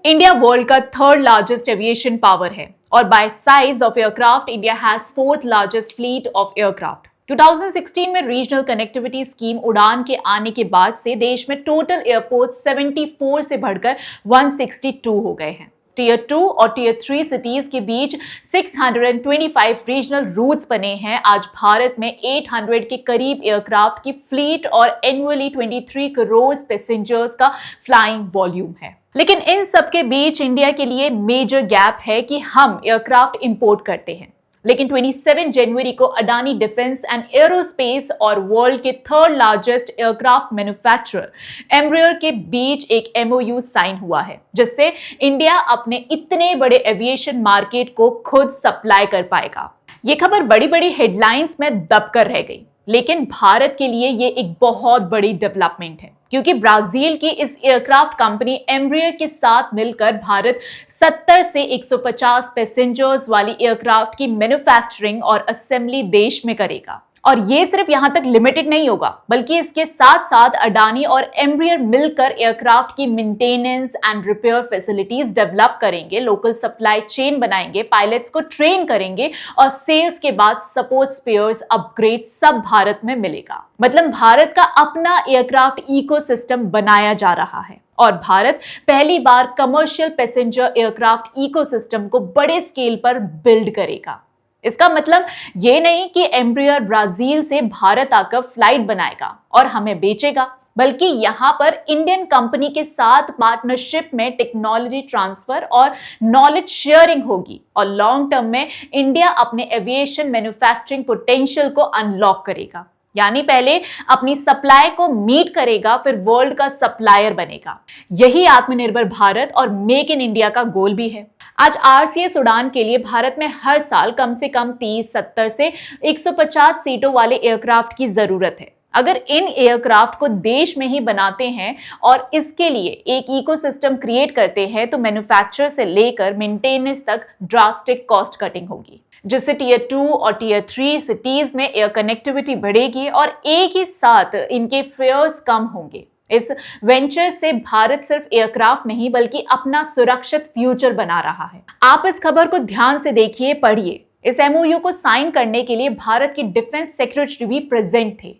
India world का third largest aviation power है और bye size of aircraft India has fourth largest fleet of aircraft. 2016 में regional connectivity scheme उड़ान के आने के बाद से देश में टोटल एयरपोर्ट 74 से बढ़कर 162 हो गए हैं। टीयर 2 और टीयर 3 सिटीज के बीच 625 रीजनल रूट्स बने हैं। आज भारत में 800 के करीब एयरक्राफ्ट की फ्लीट और एनुअली 23 करोड़ पैसेंजर्स का फ्लाइंग वॉल्यूम है। लेकिन इन सब के बीच इंडिया के लिए मेजर गैप है कि हम एयरक्राफ्ट इंपोर्ट करते हैं। लेकिन 27 जनवरी को अडानी डिफेंस एंड एरोस्पेस और वर्ल्ड के third largest aircraft manufacturer Embraer के बीच एक एमओयू साइन हुआ है, जिससे इंडिया अपने इतने बड़े एविएशन मार्केट को खुद सप्लाई कर पाएगा। ये खबर बड़ी बड़ी हेडलाइंस में दबकर रह गई, लेकिन भारत के लिए ये एक बहुत बड़ी डेवलपमेंट है, क्योंकि ब्राजील की इस एयरक्राफ्ट कंपनी एम्ब्रियर के साथ मिलकर भारत 70 से 150 पैसेंजर्स वाली एयरक्राफ्ट की मैन्युफैक्चरिंग और असेंबली देश में करेगा। और ये सिर्फ यहां तक लिमिटेड नहीं होगा, बल्कि इसके साथ साथ अडानी और एम्ब्रियर मिलकर एयरक्राफ्ट की maintenance and repair facilities develop करेंगे, लोकल सप्लाई चेन बनाएंगे, पायलट्स को ट्रेन करेंगे और सेल्स के बाद सपोर्ट, स्पेयर्स, अपग्रेड सब भारत में मिलेगा। मतलब भारत का अपना एयरक्राफ्ट इकोसिस्टम बनाया जा रहा है और भारत पहली बार कमर्शियल पैसेंजर एयरक्राफ्ट इकोसिस्टम को बड़े स्केल पर बिल्ड करेगा। इसका मतलब ये नहीं कि एम्ब्रियर ब्राजील से भारत आकर फ्लाइट बनाएगा और हमें बेचेगा, बल्कि यहां पर इंडियन कंपनी के साथ पार्टनरशिप में टेक्नोलॉजी ट्रांसफर और नॉलेज शेयरिंग होगी और लॉन्ग टर्म में इंडिया अपने एविएशन मैन्युफैक्चरिंग पोटेंशियल को अनलॉक करेगा। यानी पहले अपनी सप्लाई को मीट करेगा, फिर वर्ल्ड का सप्लायर बनेगा। यही आत्मनिर्भर भारत और मेक इन इंडिया का गोल भी है। आज आरसीएस उड़ान के लिए भारत में हर साल कम से कम 30, 70 से 150 सीटों वाले एयरक्राफ्ट की जरूरत है। अगर इन एयरक्राफ्ट को देश में ही बनाते हैं और इसके लिए एक इकोसिस्टम क्रिएट करते हैं, तो मैन्युफैक्चर से लेकर मेंटेनेंस तक ड्रास्टिक कॉस्ट कटिंग होगी, जिससे टीयर 2 और टीयर 3 सिटीज में एयर कनेक्टिविटी बढ़ेगी और एक ही साथ इनके फेयर्स कम होंगे। इस वेंचर से भारत सिर्फ एयरक्राफ्ट नहीं बल्कि अपना सुरक्षित फ्यूचर बना रहा है। आप इस खबर को ध्यान से देखिए, पढ़िए। इस एमओयू को साइन करने के लिए भारत के डिफेंस सेक्रेटरी भी प्रेजेंट थे।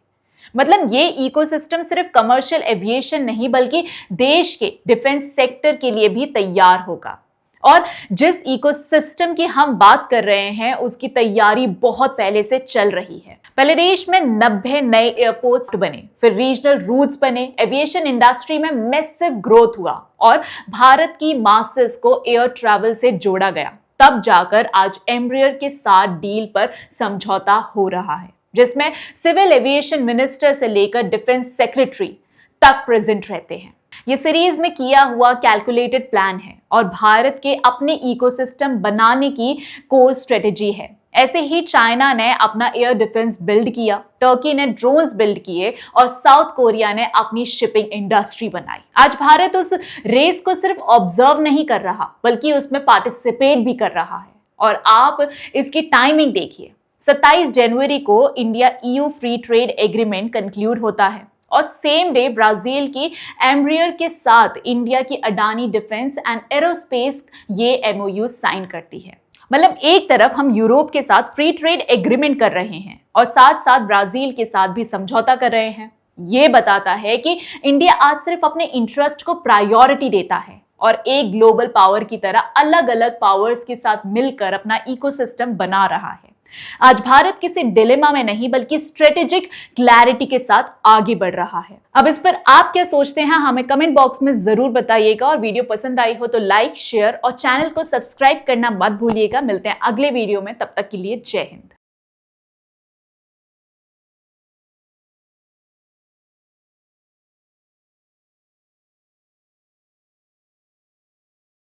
मतलब ये इकोसिस्टम सिर्फ कमर्शियल एविएशन नहीं बल्कि देश के डिफेंस सेक्टर के लिए भी तैयार होगा। और जिस इकोसिस्टम की हम बात कर रहे हैं उसकी तैयारी बहुत पहले से चल रही है। पहले देश में 90 नए एयरपोर्ट्स बने, फिर रीजनल रूट्स बने, एविएशन इंडस्ट्री में मैसिव ग्रोथ हुआ और भारत की मासेस को एयर ट्रैवल से जोड़ा गया। तब जाकर आज एम्ब्रियर के साथ डील पर समझौता हो रहा है, जिसमें सिविल एविएशन मिनिस्टर से लेकर डिफेंस सेक्रेटरी तक प्रेजेंट रहते हैं। ये सीरीज में किया हुआ कैलकुलेटेड प्लान है और भारत के अपने इकोसिस्टम बनाने की कोर स्ट्रेटेजी है। ऐसे ही चाइना ने अपना एयर डिफेंस बिल्ड किया, टर्की ने ड्रोन्स बिल्ड किए और साउथ कोरिया ने अपनी शिपिंग इंडस्ट्री बनाई। आज भारत उस रेस को सिर्फ ऑब्जर्व नहीं कर रहा बल्कि उसमें पार्टिसिपेट भी कर रहा है। और आप इसकी टाइमिंग देखिए, 27 जनवरी को India EU free trade agreement conclude होता है और सेम डे ब्राजील की एम्ब्रियर के साथ इंडिया की अडानी डिफेंस एंड एरोस्पेस ये एमओयू साइन करती है। मतलब एक तरफ हम यूरोप के साथ फ्री ट्रेड एग्रीमेंट कर रहे हैं और साथ साथ ब्राजील के साथ भी समझौता कर रहे हैं। ये बताता है कि इंडिया आज सिर्फ अपने इंटरेस्ट को प्रायोरिटी देता है और एक ग्लोबल पावर की तरह अलग अलग पावर्स के साथ मिलकर अपना इकोसिस्टम बना रहा है। आज भारत किसी डिलेमा में नहीं बल्कि स्ट्रेटेजिक क्लैरिटी के साथ आगे बढ़ रहा है। अब इस पर आप क्या सोचते हैं हमें कमेंट बॉक्स में जरूर बताइएगा और वीडियो पसंद आई हो तो लाइक, शेयर और चैनल को सब्सक्राइब करना मत भूलिएगा। मिलते हैं अगले वीडियो में, तब तक के लिए जय हिंद।